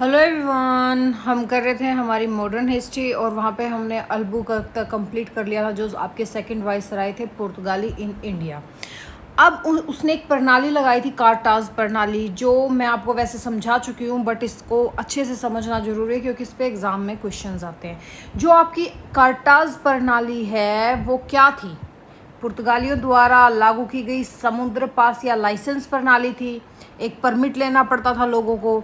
Hello everyone, हम कर रहे थे हमारी मॉडर्न हिस्ट्री और वहाँ पे हमने अल्बुकर्क तक कंप्लीट कर लिया था, जो आपके सेकंड वाइसराय थे पुर्तगाली इन इंडिया। अब उसने एक प्रणाली लगाई थी, कार्टाज प्रणाली, जो मैं आपको वैसे समझा चुकी हूँ, बट इसको अच्छे से समझना जरूरी है क्योंकि इस पे एग्ज़ाम में क्वेश्चंस आते हैं। जो आपकी कार्टाज प्रणाली है वो क्या थी? पुर्तगालियों द्वारा लागू की गई समुद्र पास या लाइसेंस प्रणाली थी। एक परमिट लेना पड़ता था लोगों को।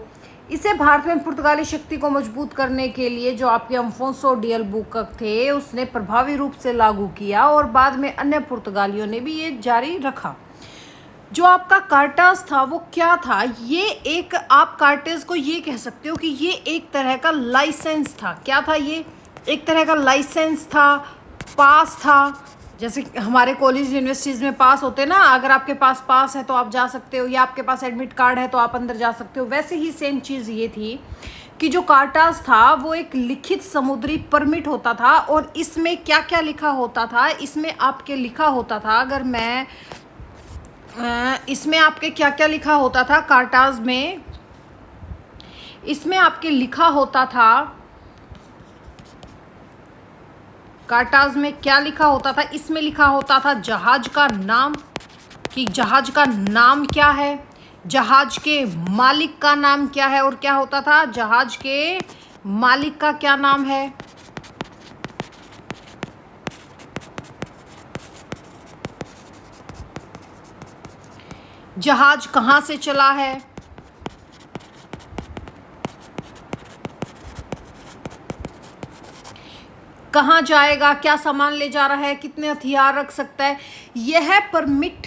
इसे भारत में पुर्तगाली शक्ति को मजबूत करने के लिए जो आपके अल्फोंसो डी अल्बुकर्क थे उसने प्रभावी रूप से लागू किया और बाद में अन्य पुर्तगालियों ने भी ये जारी रखा। जो आपका कार्टाज था वो क्या था? ये एक, आप कार्टेज को ये कह सकते हो कि ये एक तरह का लाइसेंस था। क्या था ये? एक तरह का लाइसेंस था, पास था। जैसे हमारे कॉलेज यूनिवर्सिटीज़ में पास होते हैं ना, अगर आपके पास पास है तो आप जा सकते हो, या आपके पास एडमिट कार्ड है तो आप अंदर जा सकते हो। वैसे ही सेम चीज़ ये थी कि जो कार्टाज था वो एक लिखित समुद्री परमिट होता था। और इसमें क्या क्या लिखा होता था? इसमें आपके लिखा होता था, अगर मैं इसमें आपके क्या क्या लिखा होता था कार्टाज में? इसमें आपके लिखा होता था, कार्टाज में क्या लिखा होता था? इसमें लिखा होता था जहाज का नाम, कि जहाज का नाम क्या है, जहाज के मालिक का नाम क्या है, और क्या होता था? जहाज के मालिक का क्या नाम है, जहाज कहाँ से चला है, कहाँ जाएगा, क्या सामान ले जा रहा है, कितने हथियार रख सकता है। यह परमिट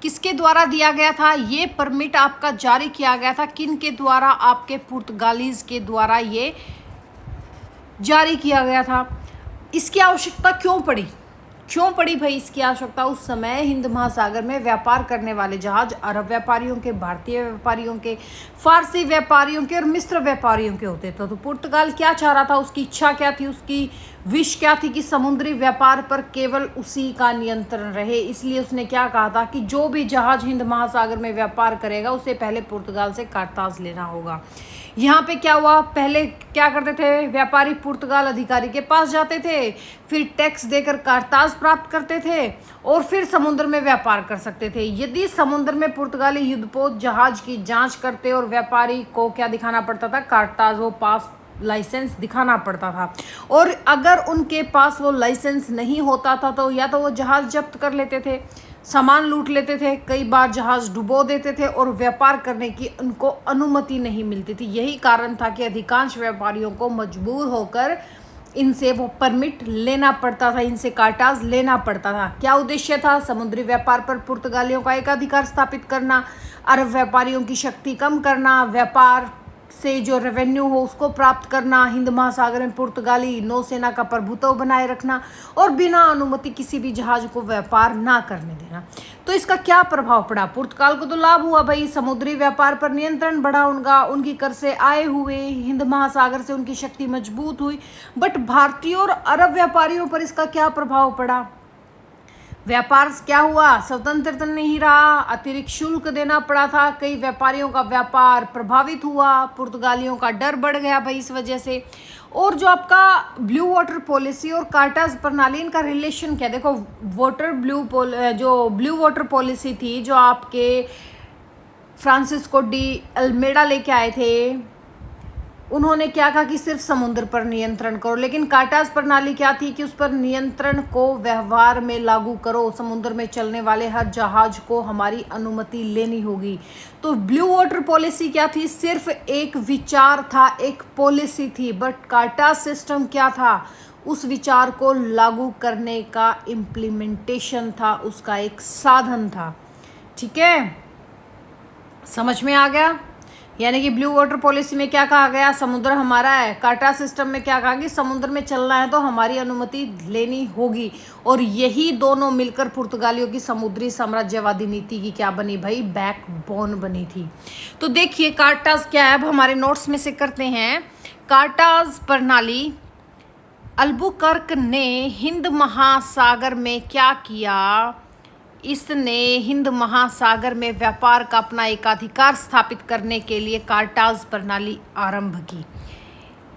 किसके द्वारा दिया गया था? ये परमिट आपका जारी किया गया था किन के द्वारा? आपके पुर्तगालीज के द्वारा ये जारी किया गया था। इसकी आवश्यकता क्यों पड़ी? क्यों पड़ी भाई इसकी आवश्यकता? उस समय हिंद महासागर में व्यापार करने वाले जहाज अरब व्यापारियों के, भारतीय व्यापारियों के, फारसी व्यापारियों के और मिस्र व्यापारियों के होते थे। तो पुर्तगाल क्या चाह रहा था? उसकी इच्छा क्या थी? उसकी विश क्या थी? कि समुद्री व्यापार पर केवल उसी का नियंत्रण रहे। इसलिए उसने क्या कहा था कि जो भी जहाज हिंद महासागर में व्यापार करेगा उसे पहले पुर्तगाल से कार्ताज लेना होगा। यहाँ पे क्या हुआ? पहले क्या करते थे? व्यापारी पुर्तगाल अधिकारी के पास जाते थे, फिर टैक्स देकर कार्ताज प्राप्त करते थे और फिर समुद्र में व्यापार कर सकते थे। यदि समुद्र में पुर्तगाली युद्धपोत जहाज की जांच करते और व्यापारी को क्या दिखाना पड़ता था? कार्ताज, वो पास लाइसेंस दिखाना पड़ता था। और अगर उनके पास वो लाइसेंस नहीं होता था तो या तो वो जहाज जब्त कर लेते थे, सामान लूट लेते थे, कई बार जहाज डुबो देते थे और व्यापार करने की उनको अनुमति नहीं मिलती थी। यही कारण था कि अधिकांश व्यापारियों को मजबूर होकर इनसे वो परमिट लेना पड़ता था, इनसे कार्टाज लेना पड़ता था। क्या उद्देश्य था? समुद्री व्यापार पर पुर्तगालियों का एकाधिकार स्थापित करना, अरब व्यापारियों की शक्ति कम करना, व्यापार से जो रेवेन्यू हो उसको प्राप्त करना, हिंद महासागर में पुर्तगाली नौसेना का प्रभुत्व बनाए रखना और बिना अनुमति किसी भी जहाज को व्यापार ना करने देना। तो इसका क्या प्रभाव पड़ा? पुर्तगाल को तो लाभ हुआ भाई, समुद्री व्यापार पर नियंत्रण बढ़ा उनका, उनकी कर से आए हुए, हिंद महासागर से उनकी शक्ति मजबूत हुई। बट भारतीय और अरब व्यापारियों पर इसका क्या प्रभाव पड़ा? व्यापार क्या हुआ? स्वतंत्र नहीं रहा, अतिरिक्त शुल्क देना पड़ा था, कई व्यापारियों का व्यापार प्रभावित हुआ, पुर्तगालियों का डर बढ़ गया भाई इस वजह से। और जो आपका ब्लू वाटर पॉलिसी और कार्टाज प्रणाली, इनका रिलेशन क्या? देखो, जो ब्लू वाटर पॉलिसी थी, जो आपके फ्रांसिस्को डी अल्मेडा लेके आए थे, उन्होंने क्या कहा कि सिर्फ समुद्र पर नियंत्रण करो। लेकिन कार्टाज प्रणाली क्या थी? कि उस पर नियंत्रण को व्यवहार में लागू करो, समुद्र में चलने वाले हर जहाज को हमारी अनुमति लेनी होगी। तो ब्लू वाटर पॉलिसी क्या थी? सिर्फ एक विचार था, एक पॉलिसी थी। बट कार्टाज सिस्टम क्या था? उस विचार को लागू करने का इम्प्लीमेंटेशन था, उसका एक साधन था। ठीक है, समझ में आ गया? यानी कि ब्लू वाटर पॉलिसी में क्या कहा गया? समुद्र हमारा है। कार्टाज सिस्टम में क्या कहा कि समुद्र में चलना है तो हमारी अनुमति लेनी होगी। और यही दोनों मिलकर पुर्तगालियों की समुद्री साम्राज्यवादी नीति की क्या बनी भाई? बैकबोन बनी थी। तो देखिए कार्टाज क्या है, अब हमारे नोट्स में से करते हैं। कार्टाज प्रणाली, अल्बुकर्क ने हिंद महासागर में क्या किया? इसने हिंद महासागर में व्यापार का अपना एकाधिकार स्थापित करने के लिए कार्टाज प्रणाली आरंभ की।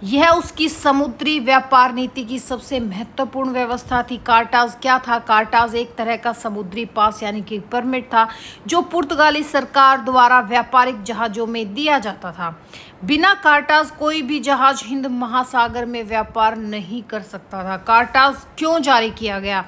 यह उसकी समुद्री व्यापार नीति की सबसे महत्वपूर्ण व्यवस्था थी। कार्टाज क्या था? कार्टाज एक तरह का समुद्री पास यानी कि परमिट था जो पुर्तगाली सरकार द्वारा व्यापारिक जहाज़ों में दिया जाता था। बिना कार्टाज कोई भी जहाज हिंद महासागर में व्यापार नहीं कर सकता था। कार्टाज क्यों जारी किया गया?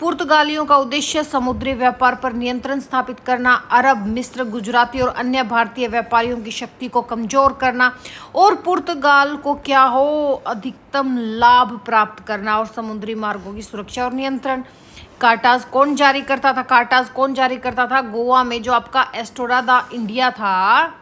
पुर्तगालियों का उद्देश्य समुद्री व्यापार पर नियंत्रण स्थापित करना, अरब, मिस्र, गुजराती और अन्य भारतीय व्यापारियों की शक्ति को कमजोर करना और पुर्तगाल को क्या हो अधिकतम लाभ प्राप्त करना और समुद्री मार्गों की सुरक्षा और नियंत्रण। कार्टाज कौन जारी करता था? कार्टाज कौन जारी करता था? गोवा में जो आपका एस्टोडा दा इंडिया था,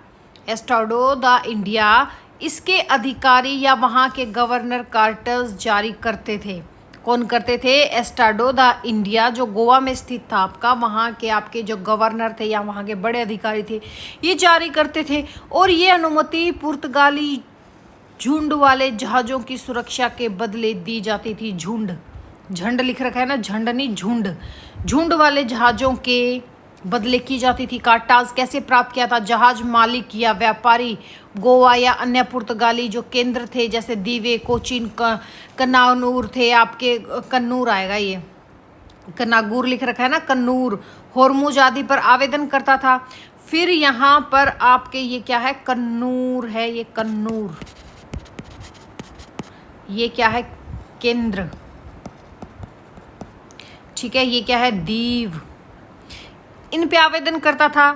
एस्टाडो दा इंडिया, इसके अधिकारी या वहाँ के गवर्नर कार्टाज जारी करते थे। कौन करते थे? एस्टाडो दा इंडिया जो गोवा में स्थित था आपका, वहाँ के आपके जो गवर्नर थे या वहाँ के बड़े अधिकारी थे, ये जारी करते थे। और ये अनुमति पुर्तगाली झुंड वाले जहाज़ों की सुरक्षा के बदले दी जाती थी। झुंड, झंड लिख रखा है ना, झंड नहीं झुंड, झुंड वाले जहाज़ों के बदले की जाती थी। कार्टाज कैसे प्राप्त किया था? जहाज मालिक या व्यापारी गोवा या अन्य पुर्तगाली जो केंद्र थे जैसे दीवे, कोचीन, कन्नानूर थे आपके, कन्नूर आएगा, ये कन्नागूर लिख रखा है ना, कन्नूर, होर्मुज आदि पर आवेदन करता था। फिर यहाँ पर आपके ये क्या है? कन्नूर है, ये कन्नूर, ये क्या है? केंद्र, ठीक है। ये क्या है? दीव। इन पे आवेदन करता था।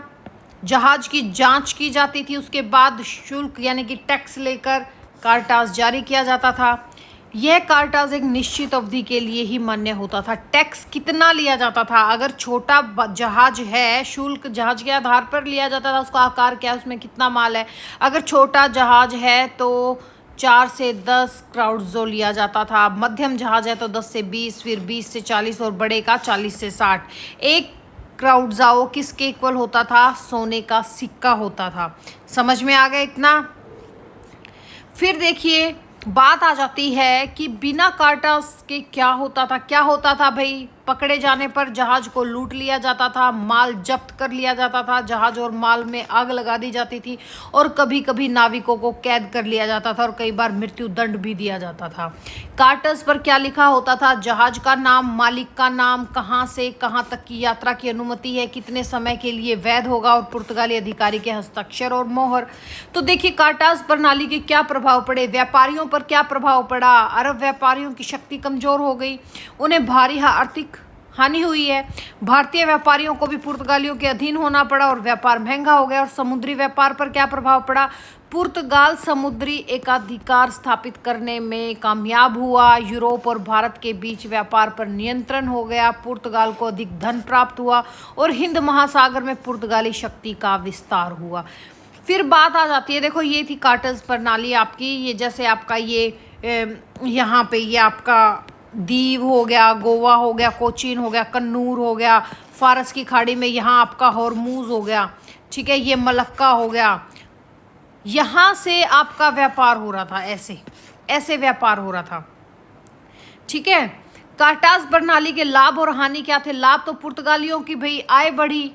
जहाज की जांच की जाती थी, उसके बाद शुल्क यानी कि टैक्स लेकर कार्टाज जारी किया जाता था। यह कार्टाज एक निश्चित अवधि के लिए ही मान्य होता था। टैक्स कितना लिया जाता था? अगर छोटा जहाज है, शुल्क जहाज के आधार पर लिया जाता था, उसका आकार क्या है, उसमें कितना माल है। अगर छोटा जहाज है तो 4 से 10 क्राउड्सो लिया जाता था। मध्यम जहाज है तो 10 से 20, फिर 20 से 40 और बड़े का 40 से 60। एक क्राउड्जाओ किसके इक्वल होता था? सोने का सिक्का होता था। समझ में आ गया इतना? फिर देखिए बात आ जाती है कि बिना कार्टाज के क्या होता था? क्या होता था भाई? पकड़े जाने पर जहाज को लूट लिया जाता था, माल जब्त कर लिया जाता था, जहाज और माल में आग लगा दी जाती थी और कभी कभी नाविकों को कैद कर लिया जाता था और कई बार मृत्यु दंड भी दिया जाता था। कार्टस पर क्या लिखा होता था? जहाज का नाम, मालिक का नाम, कहाँ से कहाँ तक की यात्रा की अनुमति है, कितने समय के लिए वैध होगा और पुर्तगाली अधिकारी के हस्ताक्षर और मोहर। तो देखिए कार्टाज प्रणाली के क्या प्रभाव पड़े? व्यापारियों पर क्या प्रभाव पड़ा? अरब व्यापारियों की शक्ति कमजोर हो गई, उन्हें भारी आर्थिक हानि हुई है। भारतीय व्यापारियों को भी पुर्तगालियों के अधीन होना पड़ा और व्यापार महंगा हो गया। और समुद्री व्यापार पर क्या प्रभाव पड़ा? पुर्तगाल समुद्री एकाधिकार स्थापित करने में कामयाब हुआ। यूरोप और भारत के बीच व्यापार पर नियंत्रण हो गया। पुर्तगाल को अधिक धन प्राप्त हुआ और हिंद महासागर में पुर्तगाली शक्ति का विस्तार हुआ। फिर बात आ जाती है, देखो ये थी कार्टाज प्रणाली आपकी। ये जैसे आपका ये यहाँ पे ये आपका दीव हो गया, गोवा हो गया, कोचीन हो गया, कन्नूर हो गया, फारस की खाड़ी में यहाँ आपका हॉर्मूज हो गया, ठीक है, ये मलक्का हो गया। यहाँ से आपका व्यापार हो रहा था, ऐसे ऐसे व्यापार हो रहा था, ठीक है। कार्टाज प्रणाली के लाभ और हानि क्या थे? लाभ तो पुर्तगालियों की भाई आय बढ़ी,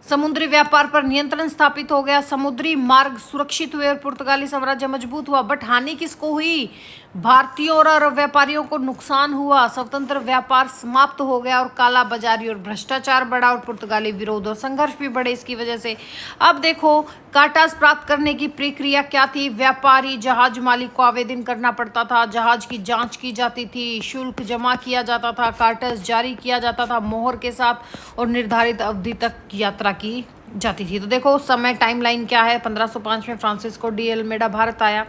समुद्री व्यापार पर नियंत्रण स्थापित हो गया, समुद्री मार्ग सुरक्षित हुए और पुर्तगाली साम्राज्य मजबूत हुआ। बट हानि किसको हुई? भारतीयों और अरब व्यापारियों को नुकसान हुआ, स्वतंत्र व्यापार समाप्त हो गया और काला बाजारी और भ्रष्टाचार बढ़ा और पुर्तगाली विरोध और संघर्ष भी बढ़े इसकी वजह से। अब देखो कार्टाज प्राप्त करने की प्रक्रिया क्या थी? व्यापारी जहाज मालिक को आवेदन करना पड़ता था, जहाज की जांच की जाती थी, शुल्क जमा किया जाता था, कार्टाज जारी किया जाता था मोहर के साथ और निर्धारित अवधि तक यात्रा की जाती थी। तो देखो समय टाइमलाइन क्या है? 1505 में फ्रांसिस्को डी अल्मेडा भारत आया।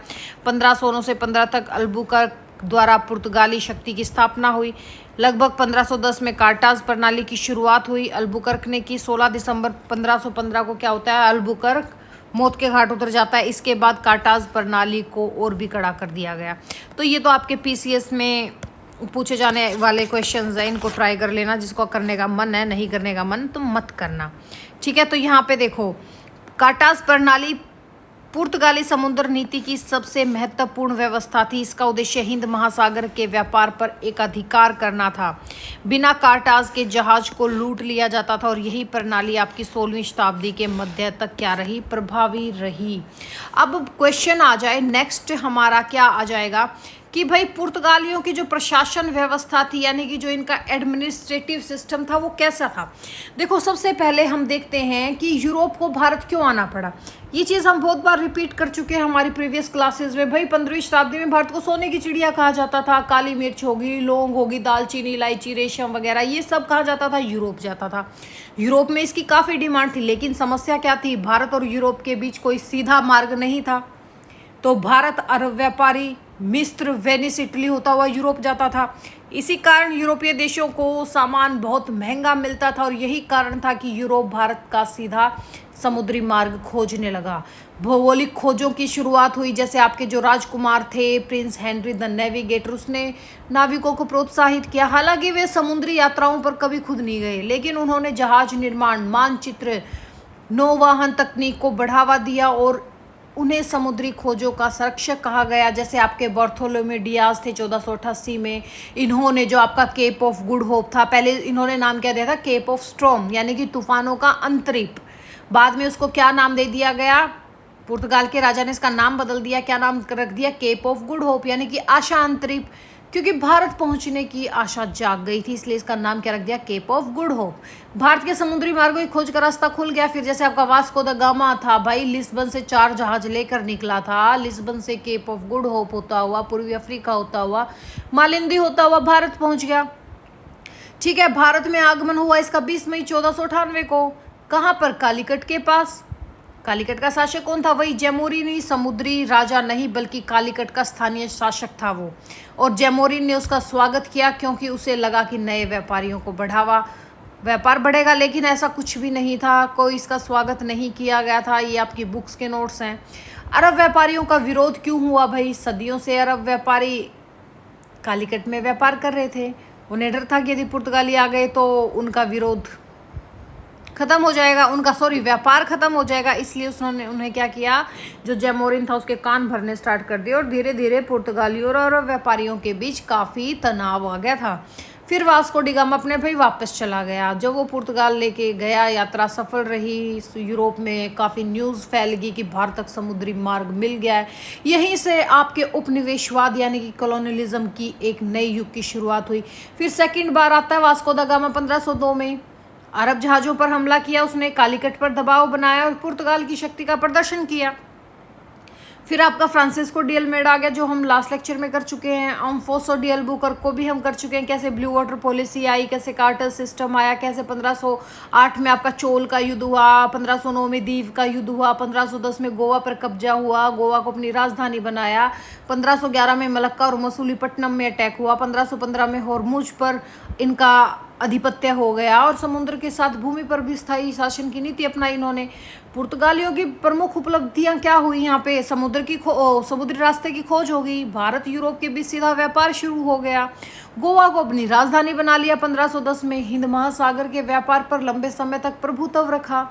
1509 से 15 तक अल्बुकर्क द्वारा पुर्तगाली शक्ति की स्थापना हुई। लगभग 1510 में कार्टाज प्रणाली की शुरुआत हुई, अल्बुकर्क ने की। 16 दिसंबर 1515 को क्या होता है? अल्बुकर्क मौत के घाट उतर जाता है। इसके बाद कार्टाज प्रणाली को और भी कड़ा कर दिया गया। तो ये तो आपके पीसीएस में पूछे जाने वाले क्वेश्चंस हैं, इनको ट्राई कर लेना। जिसको करने का मन है, नहीं करने का मन तो मत करना, ठीक है। तो यहाँ पे देखो कार्टाज प्रणाली पुर्तगाली समुद्र नीति की सबसे महत्वपूर्ण व्यवस्था थी। इसका उद्देश्य हिंद महासागर के व्यापार पर एक अधिकार करना था। बिना कार्टाज के जहाज को लूट लिया जाता था और यही प्रणाली आपकी 16वीं शताब्दी के मध्य तक क्या रही, प्रभावी रही। अब क्वेश्चन आ जाए, नेक्स्ट हमारा क्या आ जाएगा कि भाई पुर्तगालियों की जो प्रशासन व्यवस्था थी, यानी कि जो इनका एडमिनिस्ट्रेटिव सिस्टम था, वो कैसा था। देखो, सबसे पहले हम देखते हैं कि यूरोप को भारत क्यों आना पड़ा। ये चीज़ हम बहुत बार रिपीट कर चुके हैं हमारी प्रीवियस क्लासेस में। भाई 15वीं शताब्दी में भारत को सोने की चिड़िया कहा जाता था। काली मिर्च होगी, लौंग होगी, दालचीनी, इलायची, रेशम वगैरह, ये सब कहा जाता था, यूरोप जाता था। यूरोप में इसकी काफ़ी डिमांड थी, लेकिन समस्या क्या थी, भारत और यूरोप के बीच कोई सीधा मार्ग नहीं था। तो भारत अरब व्यापारी, मिस्र, वेनिस, इटली होता हुआ यूरोप जाता था। इसी कारण यूरोपीय देशों को सामान बहुत महंगा मिलता था और यही कारण था कि यूरोप भारत का सीधा समुद्री मार्ग खोजने लगा। भौगोलिक खोजों की शुरुआत हुई, जैसे आपके जो राजकुमार थे प्रिंस हेनरी द नेविगेटर, उसने नाविकों को प्रोत्साहित किया। हालांकि वे समुद्री यात्राओं पर कभी खुद नहीं गए, लेकिन उन्होंने जहाज निर्माण, मानचित्र, नौवहन तकनीक को बढ़ावा दिया और उन्हें समुद्री खोजों का संरक्षक कहा गया। जैसे आपके बार्थोलोमेव डियाज थे 1488 में, इन्होंने जो आपका केप ऑफ गुड होप था, पहले इन्होंने नाम क्या दिया था, केप ऑफ स्टॉर्म, यानी कि तूफानों का अंतरीप। बाद में उसको क्या नाम दे दिया गया, पुर्तगाल के राजा ने इसका नाम बदल दिया, क्या नाम रख दिया, केप ऑफ गुड होप, यानी कि आशा अंतरीप, क्योंकि भारत पहुंचने की आशा जाग गई थी, इसलिए इसका नाम क्या रख दिया, Cape of Good Hope. Bharat के समुद्री मार्गों की खोज का रास्ता खुल गया। फिर जैसे आपका वास्को द गामा था, भाई लिस्बन से 4 जहाज लेकर निकला था। लिस्बन से केप ऑफ गुड होप होता हुआ, पूर्वी अफ्रीका होता हुआ, मालिंदी होता हुआ भारत पहुंच गया। ठीक है, भारत में आगमन हुआ इसका 20 मई 1498 को। कहाँ पर, कालीकट के पास। कालीकट का शासक कौन था, वही जैमोरिन, समुद्री राजा नहीं बल्कि कालीकट का स्थानीय शासक था वो। और जैमोरिन ने उसका स्वागत किया क्योंकि उसे लगा कि नए व्यापारियों को व्यापार बढ़ेगा, लेकिन ऐसा कुछ भी नहीं था, कोई इसका स्वागत नहीं किया गया था। ये आपकी बुक्स के नोट्स हैं। अरब व्यापारियों का विरोध क्यों हुआ भाई, सदियों से अरब व्यापारी कालीकट में व्यापार कर रहे थे। उन्हें डर था कि यदि पुर्तगाली आ गए तो उनका विरोध खत्म हो जाएगा, व्यापार खत्म हो जाएगा। इसलिए उन्हें क्या किया, जो जैमोरिन था उसके कान भरने स्टार्ट कर दिए और धीरे धीरे पुर्तगालियों और अरब व्यापारियों के बीच काफ़ी तनाव आ गया था। फिर वास्को डी गामा अपने भाई वापस चला गया। जब वो पुर्तगाल लेके गया, यात्रा सफल रही। यूरोप में काफ़ी न्यूज़ फैल गई कि भारत तक समुद्री मार्ग मिल गया है। यहीं से आपके उपनिवेशवाद यानी कि कॉलोनियलिज्म की एक नई युग की शुरुआत हुई। फिर सेकंड बार आता है वास्को द गामा 1502 में। अरब जहाज़ों पर हमला किया उसने, कालीकट पर दबाव बनाया और पुर्तगाल की शक्ति का प्रदर्शन किया। फिर आपका फ्रांसिस्को डी अल्मेडा आ गया, जो हम लास्ट लेक्चर में कर चुके हैं। अम्फोसो डी अल्बुकर्क को भी हम कर चुके हैं, कैसे ब्लू वाटर पॉलिसी आई, कैसे कार्टर सिस्टम आया, कैसे 1508 में आपका चोल का युद्ध हुआ, 1509 में दीव का युद्ध हुआ, 1510 में गोवा पर कब्जा हुआ, गोवा को अपनी राजधानी बनाया, 1511 में मलक्का और मसूलीपट्टनम में अटैक हुआ, 1515 में हॉर्मुज पर इनका अधिपत्य हो गया और समुद्र के साथ भूमि पर भी स्थायी शासन की नीति अपनाई इन्होंने। पुर्तगालियों की प्रमुख उपलब्धियां क्या हुई, यहाँ पे समुद्री रास्ते की खोज हो गई, भारत यूरोप के बीच सीधा व्यापार शुरू हो गया, गोवा को अपनी राजधानी बना लिया 1510 में, हिंद महासागर के व्यापार पर लंबे समय तक प्रभुत्व रखा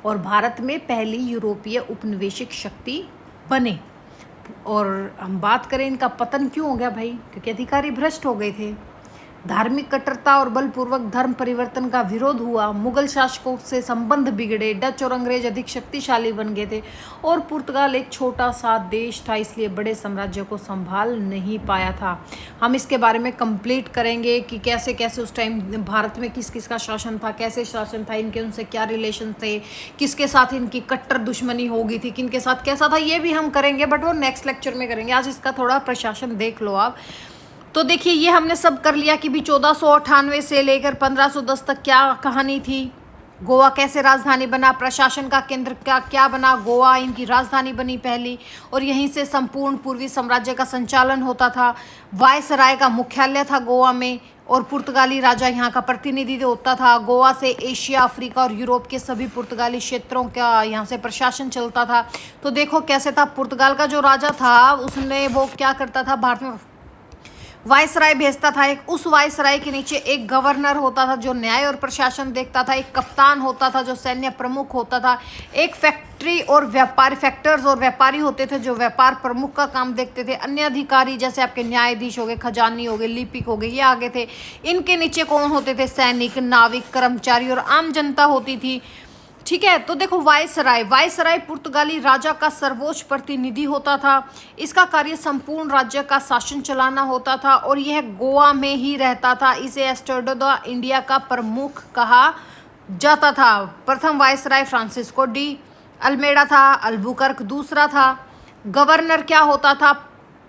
और भारत में पहली यूरोपीय उपनिवेशिक शक्ति बने। और हम बात करें इनका पतन क्यों हो गया भाई, क्योंकि अधिकारी भ्रष्ट हो गए थे। धार्मिक कट्टरता और बलपूर्वक धर्म परिवर्तन का विरोध हुआ, मुगल शासकों से संबंध बिगड़े, डच और अंग्रेज अधिक शक्तिशाली बन गए थे और पुर्तगाल एक छोटा सा देश था, इसलिए बड़े साम्राज्य को संभाल नहीं पाया था। हम इसके बारे में कंप्लीट करेंगे कि कैसे कैसे उस टाइम भारत में किस किस का शासन था, कैसे शासन था, इनके उनसे क्या रिलेशन थे, किसके साथ इनकी कट्टर दुश्मनी हो गई थी, किनके साथ कैसा था, ये भी हम करेंगे, बट वो नेक्स्ट लेक्चर में करेंगे। आज इसका थोड़ा प्रशासन देख लो आप। तो देखिए, ये हमने सब कर लिया कि भी 1498 से लेकर 1510 तक क्या कहानी थी, गोवा कैसे राजधानी बना, प्रशासन का केंद्र क्या बना, गोवा इनकी राजधानी बनी पहली और यहीं से संपूर्ण पूर्वी साम्राज्य का संचालन होता था। वायसराय का मुख्यालय था गोवा में और पुर्तगाली राजा यहाँ का प्रतिनिधि होता था। गोवा से एशिया, अफ्रीका और यूरोप के सभी पुर्तगाली क्षेत्रों का यहाँ से प्रशासन चलता था। तो देखो कैसे था, पुर्तगाल का जो राजा था उसने वो क्या करता था, भारत में वायसराय भेजता था एक, उस वायसराय के नीचे एक गवर्नर होता था जो न्याय और प्रशासन देखता था, एक कप्तान होता था जो सैन्य प्रमुख होता था, एक फैक्ट्री और व्यापारी फैक्टर्स और व्यापारी होते थे जो व्यापार प्रमुख का काम देखते थे, अन्य अधिकारी जैसे आपके न्यायाधीश हो गए, खजानी हो गए, लिपिक हो गए, ये आगे थे। इनके नीचे कौन होते थे? सैनिक, नाविक, कर्मचारी और आम जनता होती थी। ठीक है, तो देखो वायसराय, वायसराय पुर्तगाली राजा का सर्वोच्च प्रतिनिधि होता था। इसका कार्य संपूर्ण राज्य का शासन चलाना होता था और यह गोवा में ही रहता था। इसे एस्टर्डो द इंडिया का प्रमुख कहा जाता था। प्रथम वायसराय फ्रांसिस्को डी अल्मेडा था, अल्बुकर्क दूसरा था। गवर्नर क्या होता था?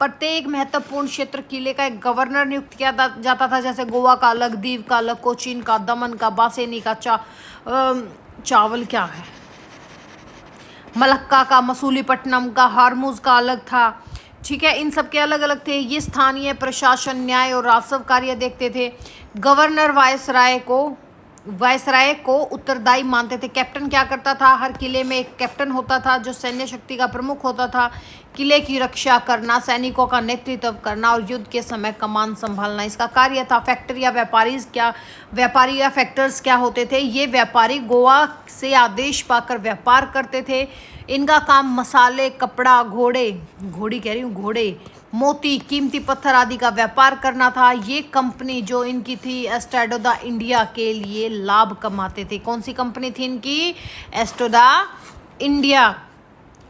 प्रत्येक महत्वपूर्ण क्षेत्र किले का एक गवर्नर नियुक्त किया जाता था, जैसे गोवा का अलग, दीव का अलग, कोचीन का, दमन का, बासेनी का, चावल क्या है, मलक्का का, मसूलीपट्टनम का, हारमुज का अलग था। ठीक है, इन सब के अलग अलग थे। ये स्थानीय प्रशासन, न्याय और राजस्व कार्य देखते थे। गवर्नर वायसराय को उत्तरदायी मानते थे। कैप्टन क्या करता था? हर किले में एक कैप्टन होता था जो सैन्य शक्ति का प्रमुख होता था। किले की रक्षा करना, सैनिकों का नेतृत्व करना और युद्ध के समय कमान संभालना इसका कार्य था। फैक्ट्री या व्यापारी या फैक्टर्स क्या होते थे? ये व्यापारी गोवा से आदेश पाकर व्यापार करते थे। इनका काम मसाले, कपड़ा, घोड़े, मोती, कीमती पत्थर आदि का व्यापार करना था। ये कंपनी जो इनकी थी एस्टर्डो द इंडिया के लिए लाभ कमाते थे। कौन सी कंपनी थी इनकी? एस्टो द इंडिया।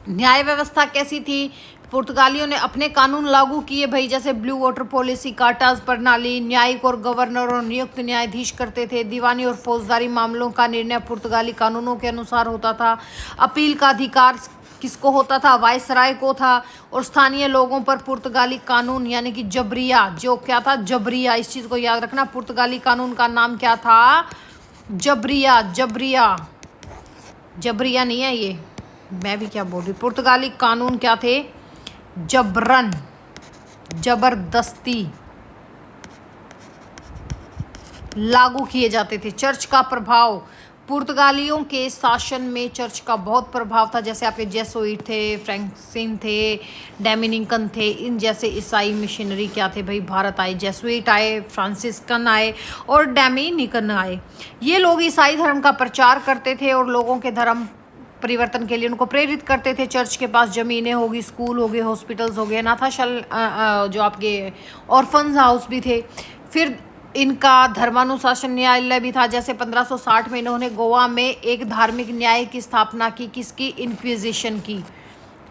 न्याय व्यवस्था कैसी थी? पुर्तगालियों ने अपने कानून लागू किए भाई, जैसे ब्लू वाटर पॉलिसी, कार्टाज प्रणाली। न्यायिक और गवर्नर और नियुक्त न्यायाधीश करते थे। दीवानी और फौजदारी मामलों का निर्णय पुर्तगाली कानूनों के अनुसार होता था। अपील का अधिकार किसको होता था? वायसराय को था। और स्थानीय लोगों पर पुर्तगाली कानून यानी कि जबरिया, जो क्या था? जबरिया, इस चीज़ को याद रखना। पुर्तगाली कानून का नाम क्या था? जबरिया। जबरिया नहीं है ये, मैं भी क्या बोल रही। पुर्तगाली कानून क्या थे? जबरन, जबरदस्ती लागू किए जाते थे। चर्च का प्रभाव, पुर्तगालियों के शासन में चर्च का बहुत प्रभाव था। जैसे आपके जेसुइट थे, फ्रैंसिन थे, डोमिनिकन थे, इन जैसे ईसाई मिशनरी क्या थे भाई, भारत आए। जेसुइट आए, फ्रांसिस्कन आए और डोमिनिकन आए। ये लोग ईसाई धर्म का प्रचार करते थे और लोगों के धर्म परिवर्तन के लिए उनको प्रेरित करते थे। चर्च के पास ज़मीनें होगी, स्कूल हो गए, हॉस्पिटल्स हो गए, अनाथाशाल जो आपके ऑर्फन्स हाउस भी थे। फिर इनका धर्मानुशासन न्यायालय भी था। जैसे 1560 में इन्होंने गोवा में एक धार्मिक न्याय की स्थापना की। किसकी? इंक्विजिशन की।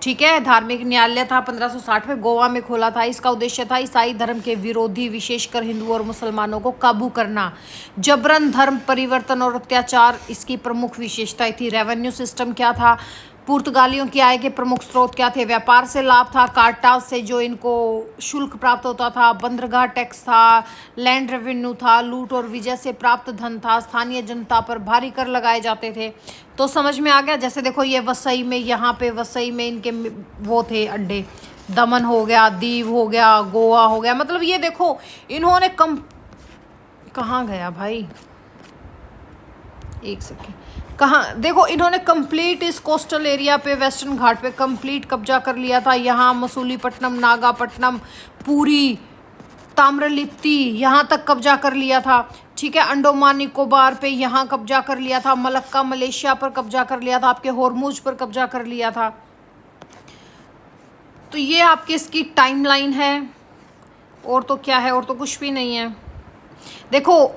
ठीक है, धार्मिक न्यायालय था 1560 में गोवा में खोला था। इसका उद्देश्य था ईसाई धर्म के विरोधी, विशेषकर हिंदुओं और मुसलमानों को काबू करना। जबरन धर्म परिवर्तन और अत्याचार इसकी प्रमुख विशेषताएं थी। रेवेन्यू सिस्टम क्या था? पुर्तगालियों की आय के प्रमुख स्रोत क्या थे? व्यापार से लाभ था, कार्टाज से जो इनको शुल्क प्राप्त होता था, बंदरगाह टैक्स था, लैंड रेवेन्यू था, लूट और विजय से प्राप्त धन था, स्थानीय जनता पर भारी कर लगाए जाते थे। तो समझ में आ गया। जैसे देखो ये वसई में, यहाँ पे वसई में इनके वो थे अड्डे, दमन हो गया, दीव हो गया, गोवा हो गया। मतलब ये देखो इन्होंने कहाँ गया भाई, एक सेकेंड, कहाँ देखो, इन्होंने कंप्लीट इस कोस्टल एरिया पे, वेस्टर्न घाट पे कंप्लीट कब्जा कर लिया था। यहाँ मसूलीपट्टनम, नागापट्टनम, पूरी, ताम्रलिप्ति, यहाँ तक कब्जा कर लिया था। ठीक है, अंडोमान निकोबार पे यहाँ कब्जा कर लिया था। मलक्का, मलेशिया पर कब्जा कर लिया था। आपके होर्मुज पर कब्जा कर लिया था। तो ये आपकी इसकी टाइमलाइन है। और तो क्या है? और तो कुछ भी नहीं है। देखो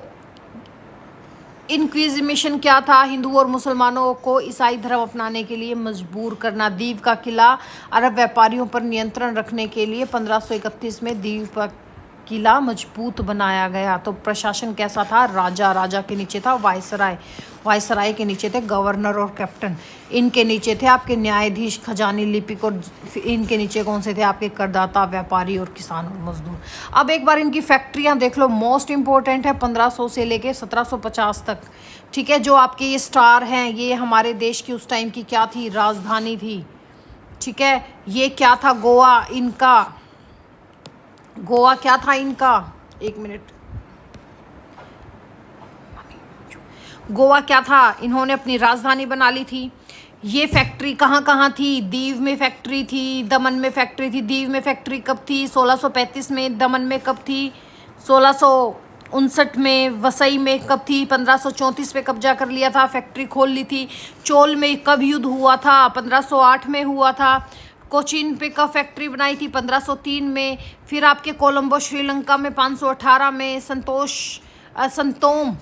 इंक्विजिशन क्या था? हिंदुओं और मुसलमानों को ईसाई धर्म अपनाने के लिए मजबूर करना। दीव का किला अरब व्यापारियों पर नियंत्रण रखने के लिए 1531 में दीव का किला मजबूत बनाया गया। तो प्रशासन कैसा था? राजा के नीचे था वायसराय के नीचे थे गवर्नर और कैप्टन। इनके नीचे थे आपके न्यायाधीश, खजानी, लिपिक और इनके नीचे कौन से थे? आपके करदाता, व्यापारी और किसान और मजदूर। अब एक बार इनकी फैक्ट्रियां देख लो, मोस्ट इंपॉर्टेंट है 1500 से लेके 1750 तक। ठीक है, जो आपके ये स्टार हैं, ये हमारे देश की उस टाइम की क्या थी? राजधानी थी। ठीक है, ये क्या था? गोवा क्या था इनका? एक मिनट, गोवा क्या था? इन्होंने अपनी राजधानी बना ली थी। ये फैक्ट्री कहाँ कहाँ थी? दीव में फैक्ट्री थी, दमन में फैक्ट्री थी। दीव में फैक्ट्री कब थी? 1635 में। दमन में कब थी? 1659 में। वसई में कब थी? 1534 पे कब्जा कर लिया था, फैक्ट्री खोल ली थी। चोल में कब युद्ध हुआ था? 1508 में हुआ था। कोचीन पे कब फैक्ट्री बनाई थी? 1503 में। फिर आपके कोलंबो श्रीलंका में 518 में। संतोम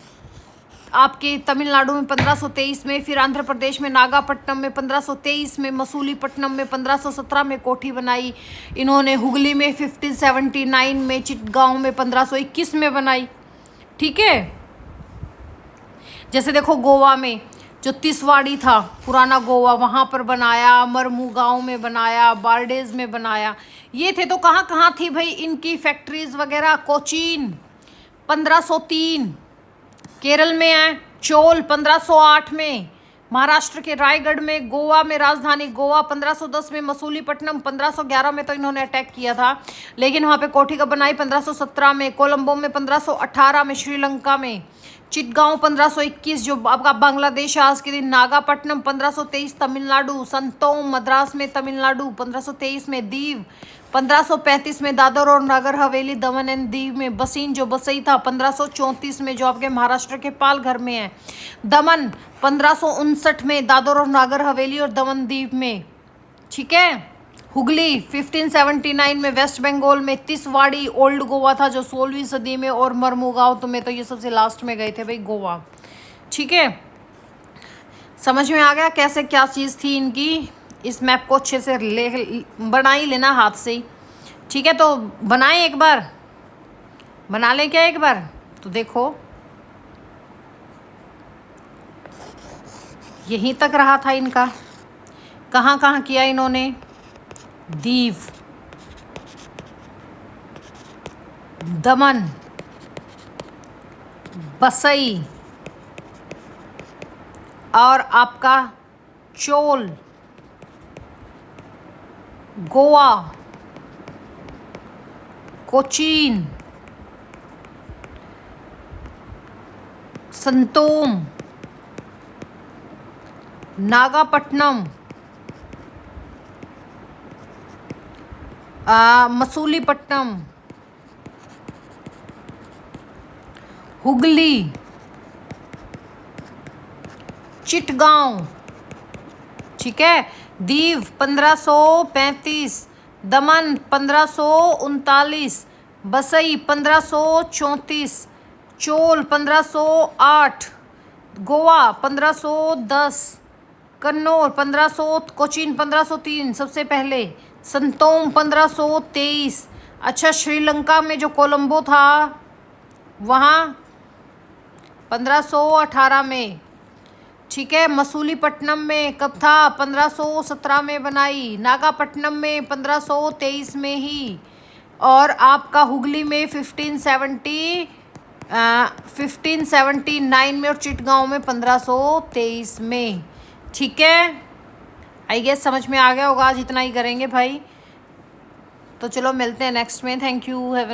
आपके तमिलनाडु में 1523 में। फिर आंध्र प्रदेश में नागापट्टनम में 1523 में। मसूलीपट्टनम में 1517 में कोठी बनाई इन्होंने। हुगली में 1579 में। चिटगांव में 1521 में बनाई। ठीक है। जैसे देखो गोवा में जो तिसवाड़ी था पुराना गोवा, वहाँ पर बनाया। मरमुगांव में बनाया। बारडेज में बनाया। ये थे तो कहाँ कहाँ थी भाई इनकी फैक्ट्रीज वगैरह? कोचीन 1503 केरल में है। चोल 1508 में महाराष्ट्र के रायगढ़ में। गोवा में राजधानी गोवा 1510 में। मसूलीपट्टनम 1511 में तो इन्होंने अटैक किया था, लेकिन वहाँ पे कोठी कब बनाई? 1517 में। कोलंबो में 1518 में। श्रीलंका में। चिटगांव 1521 जो आपका बांग्लादेश आज के दिन। नागापट्टनम 1523 तमिलनाडु। संतोम मद्रास में तमिलनाडु 1523 में। दीव 1535 में। दादर और नगर हवेली दमन एंड दीव में। बसीन जो बसई था 1534 में जो आपके महाराष्ट्र के पालघर में है। दमन 1559 में। दादर और नागर हवेली और दमन दीव में। ठीक है। हुगली 1579 में वेस्ट बंगाल में। तिसवाड़ी ओल्ड गोवा था जो 16वीं सदी में। और मरमुगांव तो में तो ये सबसे लास्ट में गए थे भाई गोवा। ठीक है। समझ में आ गया कैसे क्या चीज़ थी इनकी? इस मैप को अच्छे से बना ही लेना हाथ से ही। ठीक है। तो बनाएं एक बार, बना लें क्या एक बार? तो देखो यहीं तक रहा था इनका। कहाँ कहाँ किया इन्होंने? दीव, दमन, बसई और आपका चोल, गोवा, कोचीन, संतोम, नागापट्टनम, मसूलीपट्टनम, हुगली, चिटगांव। ठीक है। दीव 1535, दमन 1539, बसई 1534, चोल 1508, गोवा 1510, कन्नौर 1500, कोचीन 1503 सबसे पहले। संतोम 1523। अच्छा, श्रीलंका में जो कोलंबो था वहाँ 1518 में। ठीक है। मसूलीपट्टनम में कब था? 1517 में बनाई। नागापट्टनम में 1523 में ही। और आपका हुगली में 1579 में। और चिटगांव में 1523 में। ठीक है। आई गेस समझ में आ गया होगा। आज इतना ही करेंगे भाई। तो चलो मिलते हैं नेक्स्ट में। Thank you. हैव